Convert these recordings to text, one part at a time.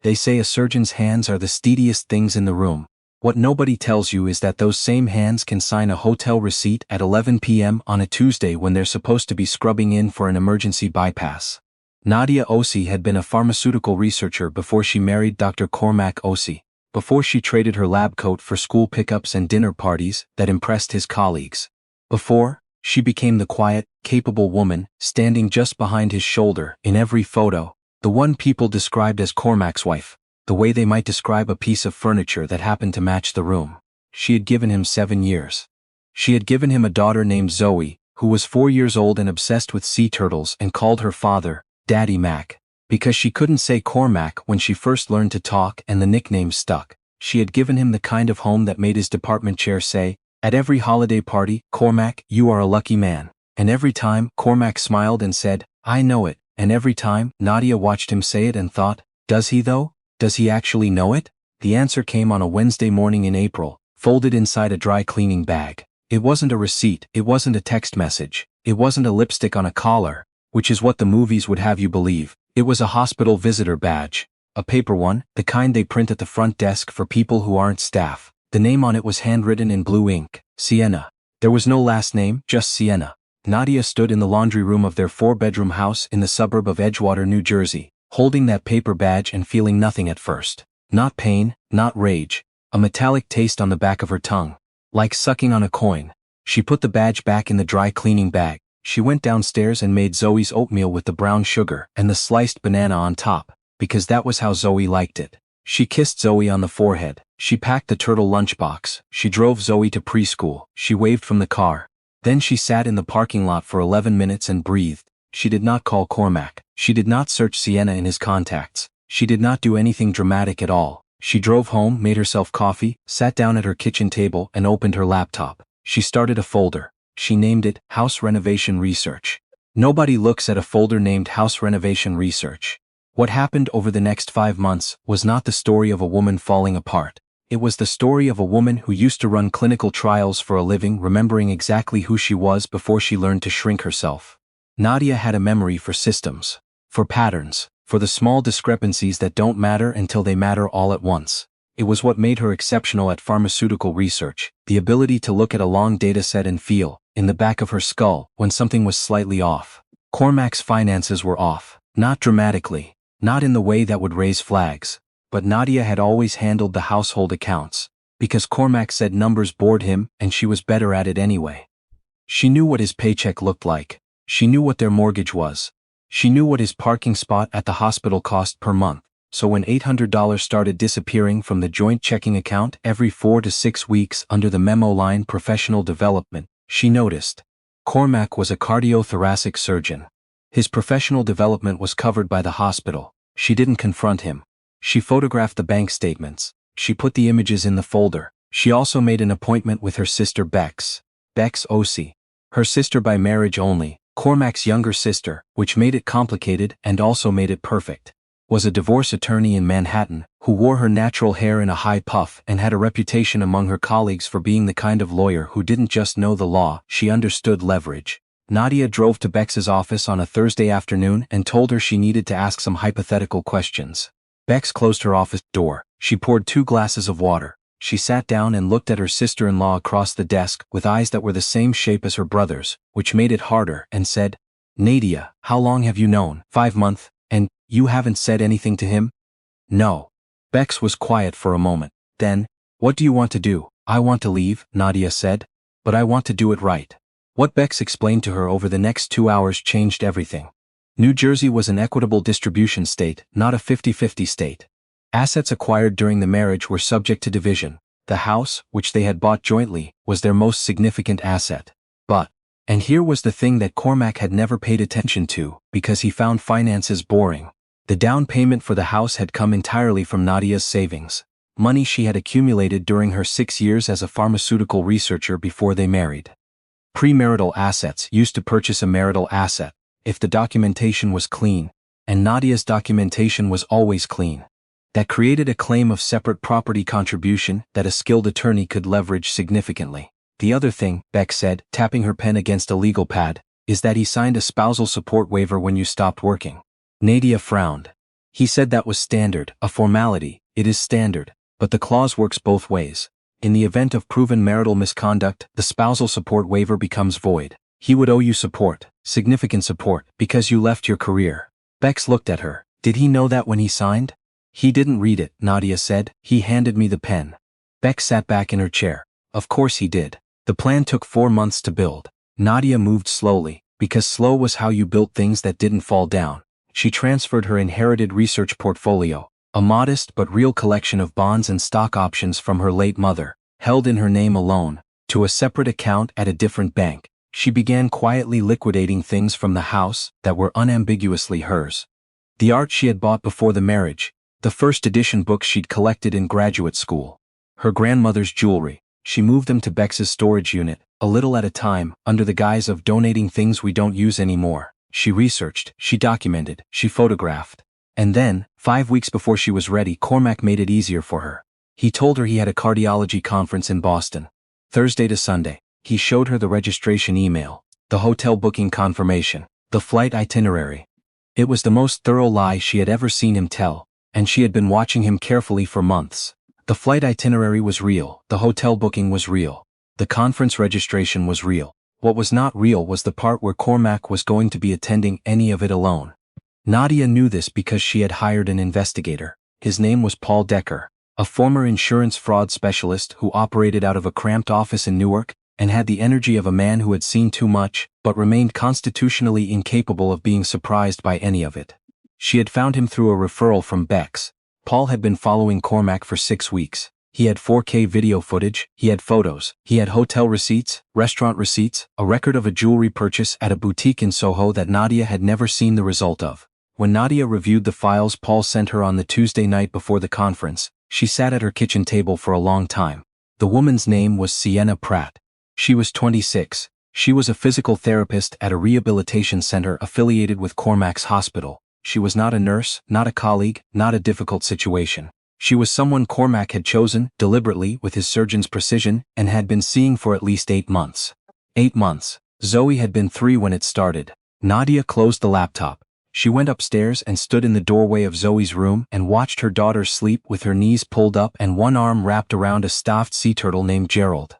They say a surgeon's hands are the steadiest things in the room. What nobody tells you is that those same hands can sign a hotel receipt at 11 p.m. on a Tuesday when they're supposed to be scrubbing in for an emergency bypass. Nadia Osei had been a pharmaceutical researcher before she married Dr. Cormac Osei, before she traded her lab coat for school pickups and dinner parties that impressed his colleagues. Before, she became the quiet, capable woman standing just behind his shoulder in every photo, the one people described as Cormac's wife, the way they might describe a piece of furniture that happened to match the room. She had given him 7 years. She had given him a daughter named Zoe, who was 4 years old and obsessed with sea turtles and called her father, Daddy Mac, because she couldn't say Cormac when she first learned to talk and the nickname stuck. She had given him the kind of home that made his department chair say, at every holiday party, Cormac, you are a lucky man. And every time, Cormac smiled and said, I know it. And every time, Nadia watched him say it and thought, does he though? Does he actually know it? The answer came on a Wednesday morning in April, folded inside a dry cleaning bag. It wasn't a receipt, it wasn't a text message, it wasn't a lipstick on a collar, which is what the movies would have you believe. It was a hospital visitor badge. A paper one, the kind they print at the front desk for people who aren't staff. The name on it was handwritten in blue ink, Sienna. There was no last name, just Sienna. Nadia stood in the laundry room of their 4-bedroom house in the suburb of Edgewater, New Jersey, holding that paper badge and feeling nothing at first. Not pain, not rage, a metallic taste on the back of her tongue. Like sucking on a coin. She put the badge back in the dry cleaning bag. She went downstairs and made Zoe's oatmeal with the brown sugar and the sliced banana on top, because that was how Zoe liked it. She kissed Zoe on the forehead. She packed the turtle lunchbox. She drove Zoe to preschool. She waved from the car. Then she sat in the parking lot for 11 minutes and breathed. She did not call Cormac. She did not search Sienna in his contacts. She did not do anything dramatic at all. She drove home, made herself coffee, sat down at her kitchen table and opened her laptop. She started a folder. She named it House Renovation Research. Nobody looks at a folder named House Renovation Research. What happened over the next 5 months was not the story of a woman falling apart. It was the story of a woman who used to run clinical trials for a living, remembering exactly who she was before she learned to shrink herself. Nadia had a memory for systems, for patterns, for the small discrepancies that don't matter until they matter all at once. It was what made her exceptional at pharmaceutical research, the ability to look at a long data set and feel, in the back of her skull, when something was slightly off. Cormac's finances were off, not dramatically, not in the way that would raise flags, but Nadia had always handled the household accounts, because Cormac said numbers bored him and she was better at it anyway. She knew what his paycheck looked like. She knew what their mortgage was. She knew what his parking spot at the hospital cost per month. So when $800 started disappearing from the joint checking account every 4 to 6 weeks under the memo line professional development, she noticed. Cormac was a cardiothoracic surgeon. His professional development was covered by the hospital. She didn't confront him. She photographed the bank statements. She put the images in the folder. She also made an appointment with her sister Bex Osei. Her sister by marriage only, Cormac's younger sister, which made it complicated and also made it perfect, was a divorce attorney in Manhattan who wore her natural hair in a high puff and had a reputation among her colleagues for being the kind of lawyer who didn't just know the law, she understood leverage. Nadia drove to Bex's office on a Thursday afternoon and told her she needed to ask some hypothetical questions. Bex closed her office door. She poured 2 glasses of water. She sat down and looked at her sister-in-law across the desk with eyes that were the same shape as her brother's, which made it harder, and said, Nadia, how long have you known? 5 months, and you haven't said anything to him? No. Bex was quiet for a moment. Then, what do you want to do? I want to leave, Nadia said. But I want to do it right. What Bex explained to her over the next 2 hours changed everything. New Jersey was an equitable distribution state, not a 50-50 state. Assets acquired during the marriage were subject to division. The house, which they had bought jointly, was their most significant asset. But, and here was the thing that Cormac had never paid attention to, because he found finances boring. The down payment for the house had come entirely from Nadia's savings, money she had accumulated during her 6 years as a pharmaceutical researcher before they married. Premarital assets used to purchase a marital asset, if the documentation was clean, and Nadia's documentation was always clean. That created a claim of separate property contribution that a skilled attorney could leverage significantly. The other thing, Bex said, tapping her pen against a legal pad, is that he signed a spousal support waiver when you stopped working. Nadia frowned. He said that was standard, a formality. It is standard, but the clause works both ways. In the event of proven marital misconduct, the spousal support waiver becomes void. He would owe you support, significant support, because you left your career. Bex looked at her. Did he know that when he signed? He didn't read it, Nadia said. He handed me the pen. Bex sat back in her chair. Of course he did. The plan took 4 months to build. Nadia moved slowly, because slow was how you built things that didn't fall down. She transferred her inherited research portfolio, a modest but real collection of bonds and stock options from her late mother, held in her name alone, to a separate account at a different bank. She began quietly liquidating things from the house that were unambiguously hers. The art she had bought before the marriage, the first edition books she'd collected in graduate school, her grandmother's jewelry. She moved them to Bex's storage unit, a little at a time, under the guise of donating things we don't use anymore. She researched, she documented, she photographed. And then, 5 weeks before she was ready, Cormac made it easier for her. He told her he had a cardiology conference in Boston, Thursday to Sunday. He showed her the registration email, the hotel booking confirmation, the flight itinerary. It was the most thorough lie she had ever seen him tell, and she had been watching him carefully for months. The flight itinerary was real, the hotel booking was real, the conference registration was real. What was not real was the part where Cormac was going to be attending any of it alone. Nadia knew this because she had hired an investigator. His name was Paul Decker, a former insurance fraud specialist who operated out of a cramped office in Newark and had the energy of a man who had seen too much but remained constitutionally incapable of being surprised by any of it. She had found him through a referral from Bex. Paul had been following Cormac for 6 weeks. He had 4K video footage, he had photos, he had hotel receipts, restaurant receipts, a record of a jewelry purchase at a boutique in Soho that Nadia had never seen the result of. When Nadia reviewed the files Paul sent her on the Tuesday night before the conference, she sat at her kitchen table for a long time. The woman's name was Sienna Pratt. She was 26. She was a physical therapist at a rehabilitation center affiliated with Cormac's hospital. She was not a nurse, not a colleague, not a difficult situation. She was someone Cormac had chosen, deliberately, with his surgeon's precision, and had been seeing for at least 8 months. 8 months. Zoe had been 3 when it started. Nadia closed the laptop. She went upstairs and stood in the doorway of Zoe's room and watched her daughter sleep with her knees pulled up and one arm wrapped around a stuffed sea turtle named Gerald.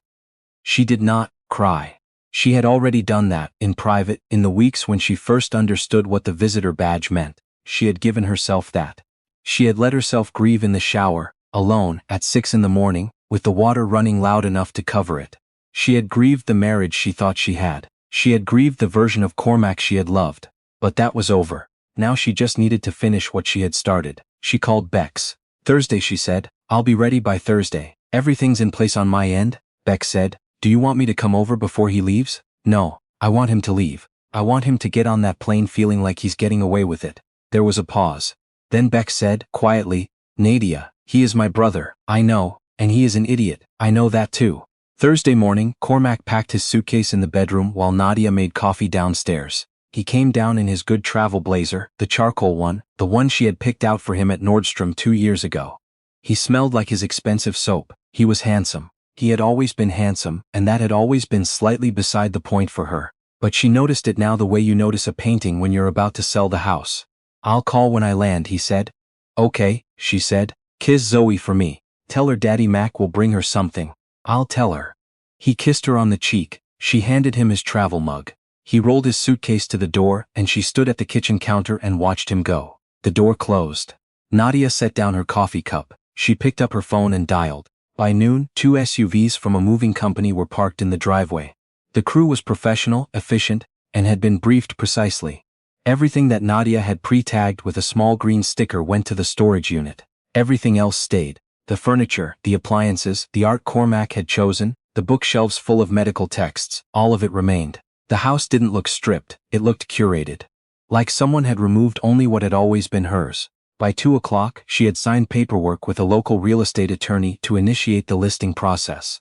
She did not cry. She had already done that, in private, in the weeks when she first understood what the visitor badge meant. She had given herself that. She had let herself grieve in the shower, alone, at 6 in the morning, with the water running loud enough to cover it. She had grieved the marriage she thought she had. She had grieved the version of Cormac she had loved. But that was over. Now she just needed to finish what she had started. She called Bex. Thursday, she said. I'll be ready by Thursday. Everything's in place on my end, Bex said. Do you want me to come over before he leaves? No, I want him to leave. I want him to get on that plane feeling like he's getting away with it. There was a pause. Then Bex said, quietly, Nadia, he is my brother, I know, and he is an idiot, I know that too. Thursday morning, Cormac packed his suitcase in the bedroom while Nadia made coffee downstairs. He came down in his good travel blazer, the charcoal one, the one she had picked out for him at Nordstrom 2 years ago. He smelled like his expensive soap. He was handsome. He had always been handsome, and that had always been slightly beside the point for her. But she noticed it now the way you notice a painting when you're about to sell the house. I'll call when I land, he said. Okay, she said. Kiss Zoe for me. Tell her Daddy Mac will bring her something. I'll tell her. He kissed her on the cheek. She handed him his travel mug. He rolled his suitcase to the door, and she stood at the kitchen counter and watched him go. The door closed. Nadia set down her coffee cup. She picked up her phone and dialed. By noon, 2 SUVs from a moving company were parked in the driveway. The crew was professional, efficient, and had been briefed precisely. Everything that Nadia had pre-tagged with a small green sticker went to the storage unit. Everything else stayed. The furniture, the appliances, the art Cormac had chosen, the bookshelves full of medical texts, all of it remained. The house didn't look stripped, it looked curated. Like someone had removed only what had always been hers. By 2 o'clock, she had signed paperwork with a local real estate attorney to initiate the listing process.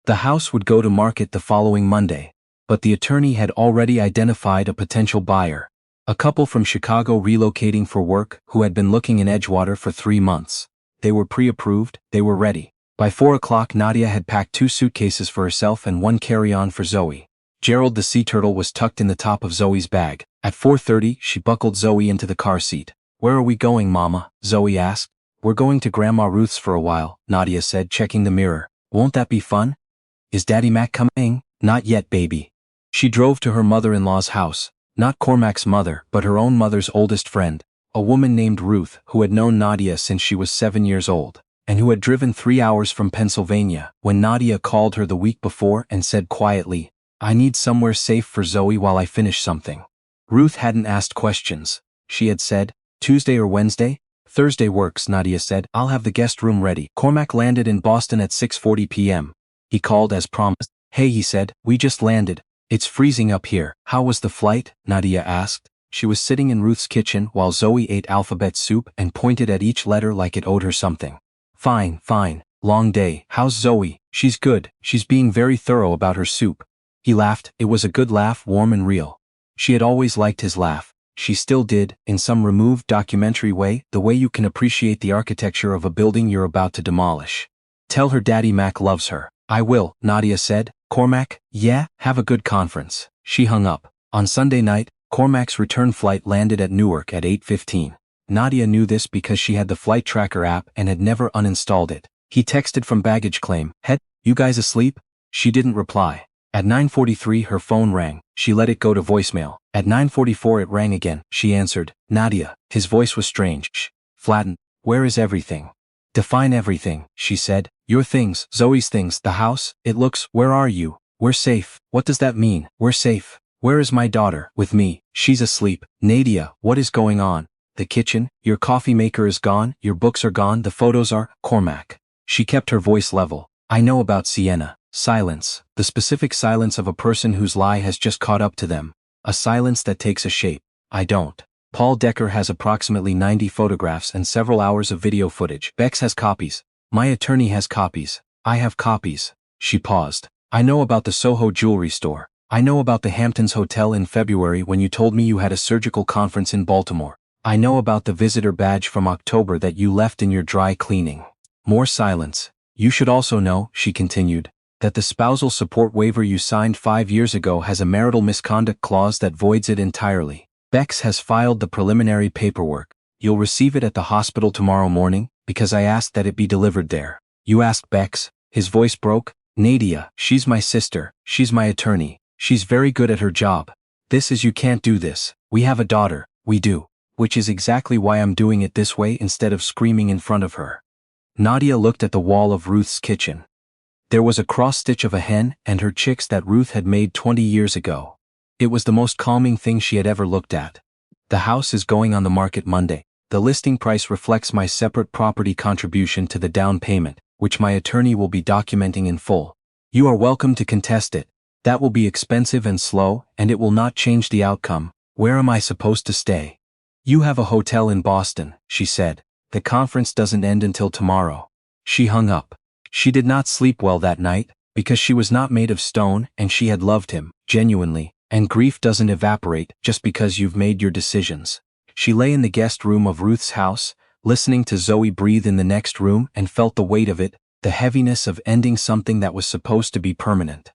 The house would go to market the following Monday, but the attorney had already identified a potential buyer. A couple from Chicago relocating for work who had been looking in Edgewater for 3 months. They were pre-approved, they were ready. By 4 o'clock, Nadia had packed 2 suitcases for herself and 1 carry-on for Zoe. Gerald the sea turtle was tucked in the top of Zoe's bag. At 4:30, she buckled Zoe into the car seat. Where are we going, Mama? Zoe asked. We're going to Grandma Ruth's for a while, Nadia said, checking the mirror. Won't that be fun? Is Daddy Mac coming? Not yet, baby. She drove to her mother-in-law's house, not Cormac's mother, but her own mother's oldest friend, a woman named Ruth, who had known Nadia since she was 7 years old, and who had driven 3 hours from Pennsylvania when Nadia called her the week before and said quietly, I need somewhere safe for Zoe while I finish something. Ruth hadn't asked questions. She had said, Tuesday or Wednesday? Thursday works, Nadia said. I'll have the guest room ready. Cormac landed in Boston at 6:40 p.m. He called as promised. Hey, he said, we just landed. It's freezing up here. How was the flight? Nadia asked. She was sitting in Ruth's kitchen while Zoe ate alphabet soup and pointed at each letter like it owed her something. Fine, fine. Long day. How's Zoe? She's good. She's being very thorough about her soup. He laughed. It was a good laugh, warm and real. She had always liked his laugh. She still did, in some removed documentary way, the way you can appreciate the architecture of a building you're about to demolish. Tell her Daddy Mac loves her. I will, Nadia said. Cormac, yeah, have a good conference. She hung up. On Sunday night, Cormac's return flight landed at Newark at 8:15. Nadia knew this because she had the flight tracker app and had never uninstalled it. He texted from baggage claim, Head, you guys asleep? She didn't reply. At 9:43 her phone rang. She let it go to voicemail. At 9:44 it rang again. She answered, Nadia. His voice was strange. Flattened. Where is everything? Define everything, she said. Your things, Zoe's things, the house, it looks, where are you? We're safe. What does that mean? We're safe. Where is my daughter? With me. She's asleep. Nadia, what is going on? The kitchen, your coffee maker is gone, your books are gone, the photos are, Cormac. She kept her voice level. I know about Sienna. Silence. The specific silence of a person whose lie has just caught up to them. A silence that takes a shape. I don't. Paul Decker has approximately 90 photographs and several hours of video footage. Bex has copies. My attorney has copies. I have copies. She paused. I know about the Soho jewelry store. I know about the Hamptons Hotel in February when you told me you had a surgical conference in Baltimore. I know about the visitor badge from October that you left in your dry cleaning. More silence. You should also know, she continued, that the spousal support waiver you signed 5 years ago has a marital misconduct clause that voids it entirely. Bex has filed the preliminary paperwork. You'll receive it at the hospital tomorrow morning, because I asked that it be delivered there. You asked Bex? His voice broke. Nadia, she's my sister, she's my attorney, she's very good at her job. This is you can't do this. We have a daughter, we do. Which is exactly why I'm doing it this way instead of screaming in front of her. Nadia looked at the wall of Ruth's kitchen. There was a cross-stitch of a hen and her chicks that Ruth had made 20 years ago. It was the most calming thing she had ever looked at. The house is going on the market Monday. The listing price reflects my separate property contribution to the down payment, which my attorney will be documenting in full. You are welcome to contest it. That will be expensive and slow, and it will not change the outcome. Where am I supposed to stay? You have a hotel in Boston, she said. The conference doesn't end until tomorrow. She hung up. She did not sleep well that night, because she was not made of stone and she had loved him, genuinely, and grief doesn't evaporate just because you've made your decisions. She lay in the guest room of Ruth's house, listening to Zoe breathe in the next room and felt the weight of it, the heaviness of ending something that was supposed to be permanent.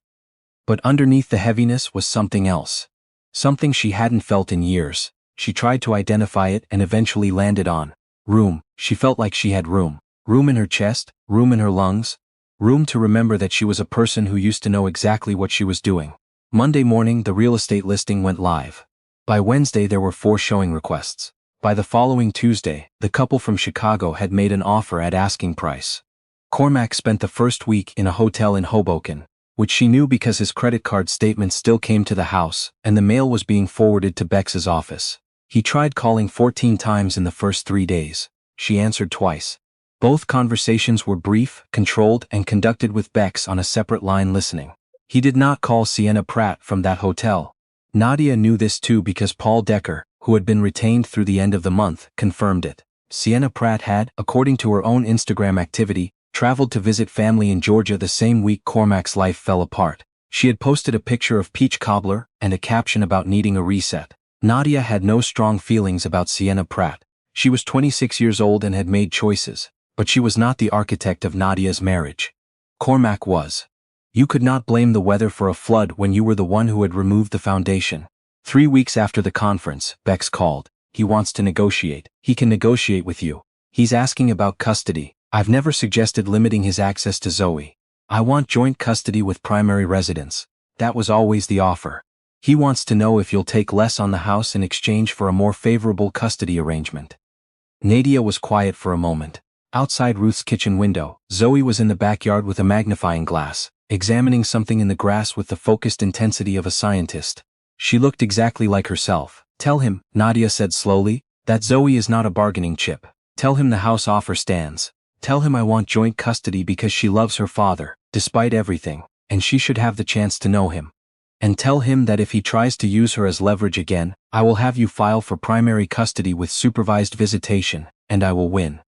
But underneath the heaviness was something else. Something she hadn't felt in years. She tried to identify it and eventually landed on room. She felt like she had room. Room in her chest, room in her lungs, room to remember that she was a person who used to know exactly what she was doing. Monday morning the real estate listing went live. By Wednesday there were 4 showing requests. By the following Tuesday, the couple from Chicago had made an offer at asking price. Cormac spent the first week in a hotel in Hoboken, which she knew because his credit card statements still came to the house and the mail was being forwarded to Bex's office. He tried calling 14 times in the first 3 days. She answered twice. Both conversations were brief, controlled, and conducted with Bex on a separate line listening. He did not call Sienna Pratt from that hotel. Nadia knew this too because Paul Decker, who had been retained through the end of the month, confirmed it. Sienna Pratt had, according to her own Instagram activity, traveled to visit family in Georgia the same week Cormac's life fell apart. She had posted a picture of peach cobbler and a caption about needing a reset. Nadia had no strong feelings about Sienna Pratt. She was 26 years old and had made choices, but she was not the architect of Nadia's marriage. Cormac was. You could not blame the weather for a flood when you were the one who had removed the foundation. 3 weeks after the conference, Bex called. he wants to negotiate. He can negotiate with you. He's asking about custody. I've never suggested limiting his access to Zoe. I want joint custody with primary residence. That was always the offer. He wants to know if you'll take less on the house in exchange for a more favorable custody arrangement. Nadia was quiet for a moment. Outside Ruth's kitchen window, Zoe was in the backyard with a magnifying glass, examining something in the grass with the focused intensity of a scientist. She looked exactly like herself. Tell him, Nadia said slowly, that Zoe is not a bargaining chip. Tell him the house offer stands. Tell him I want joint custody because she loves her father, despite everything, and she should have the chance to know him. And tell him that if he tries to use her as leverage again, I will have you file for primary custody with supervised visitation, and I will win.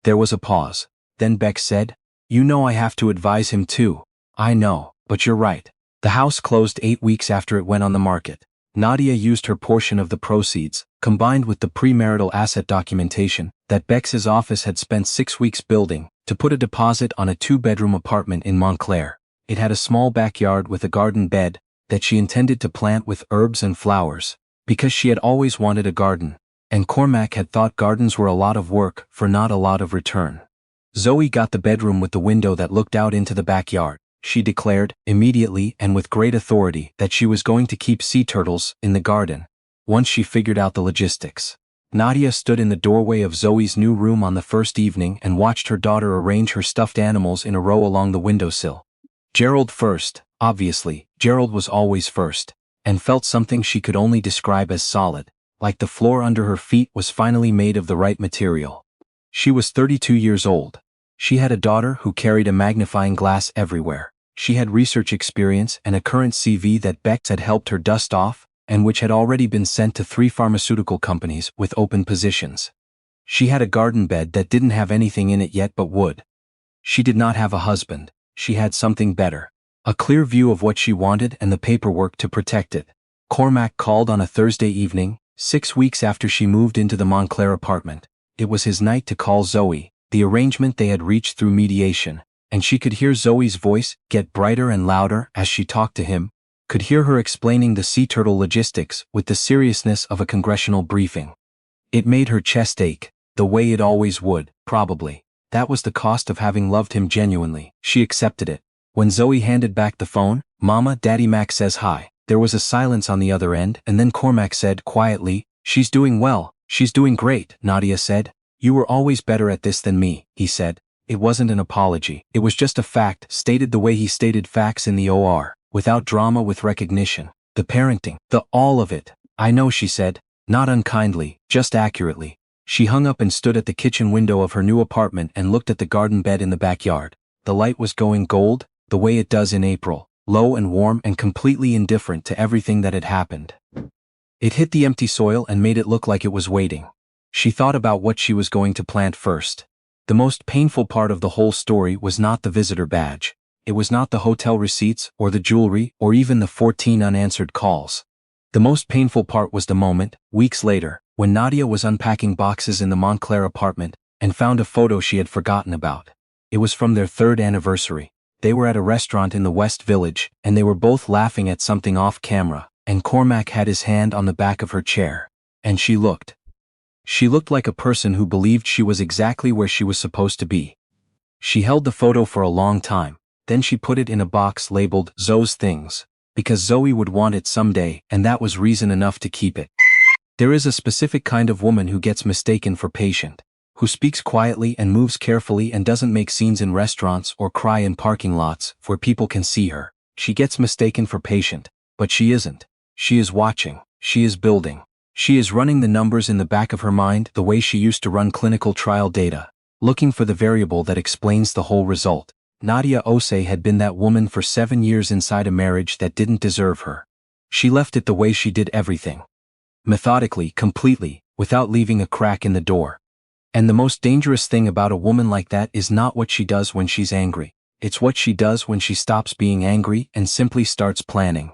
There was a pause. Then Beck said, You know I have to advise him too. I know, but you're right. The house closed 8 weeks after it went on the market. Nadia used her portion of the proceeds, combined with the premarital asset documentation that Beck's office had spent 6 weeks building, to put a deposit on a 2-bedroom apartment in Montclair. It had a small backyard with a garden bed that she intended to plant with herbs and flowers, because she had always wanted a garden, and Cormac had thought gardens were a lot of work for not a lot of return. Zoe got the bedroom with the window that looked out into the backyard. She declared, immediately and with great authority, that she was going to keep sea turtles in the garden, once she figured out the logistics. Nadia stood in the doorway of Zoe's new room on the first evening and watched her daughter arrange her stuffed animals in a row along the windowsill. Gerald first, obviously, Gerald was always first, and felt something she could only describe as solid, like the floor under her feet was finally made of the right material. She was 32 years old. She had a daughter who carried a magnifying glass everywhere. She had research experience and a current CV that Beck had helped her dust off, and which had already been sent to 3 pharmaceutical companies with open positions. She had a garden bed that didn't have anything in it yet but wood. She did not have a husband. She had something better. A clear view of what she wanted and the paperwork to protect it. Cormac called on a Thursday evening, 6 weeks after she moved into the Montclair apartment. It was his night to call Zoe, the arrangement they had reached through mediation, and she could hear Zoe's voice get brighter and louder as she talked to him, could hear her explaining the sea turtle logistics with the seriousness of a congressional briefing. It made her chest ache, the way it always would, probably. That was the cost of having loved him genuinely. She accepted it. When Zoe handed back the phone, Mama, Daddy Mac says hi. There was a silence on the other end, and then Cormac said quietly, She's doing well. She's doing great, Nadia said. You were always better at this than me, he said. It wasn't an apology. It was just a fact, stated the way he stated facts in the OR, without drama, with recognition. The parenting, the all of it. I know, she said, not unkindly, just accurately. She hung up and stood at the kitchen window of her new apartment and looked at the garden bed in the backyard. The light was going gold, the way it does in April, low and warm and completely indifferent to everything that had happened. It hit the empty soil and made it look like it was waiting. She thought about what she was going to plant first. The most painful part of the whole story was not the visitor badge. It was not the hotel receipts or the jewelry or even the 14 unanswered calls. The most painful part was the moment, weeks later, when Nadia was unpacking boxes in the Montclair apartment and found a photo she had forgotten about. It was from their 3rd anniversary. They were at a restaurant in the West Village, and they were both laughing at something off camera, and Cormac had his hand on the back of her chair. And she looked. She looked like a person who believed she was exactly where she was supposed to be. She held the photo for a long time, then she put it in a box labeled Zoe's Things, because Zoe would want it someday, and that was reason enough to keep it. There is a specific kind of woman who gets mistaken for patient, who speaks quietly and moves carefully and doesn't make scenes in restaurants or cry in parking lots where people can see her. She gets mistaken for patient, but she isn't. She is watching. She is building. She is running the numbers in the back of her mind the way she used to run clinical trial data, looking for the variable that explains the whole result. Nadia Osei had been that woman for 7 years inside a marriage that didn't deserve her. She left it the way she did everything. Methodically, completely, without leaving a crack in the door. And the most dangerous thing about a woman like that is not what she does when she's angry. It's what she does when she stops being angry and simply starts planning.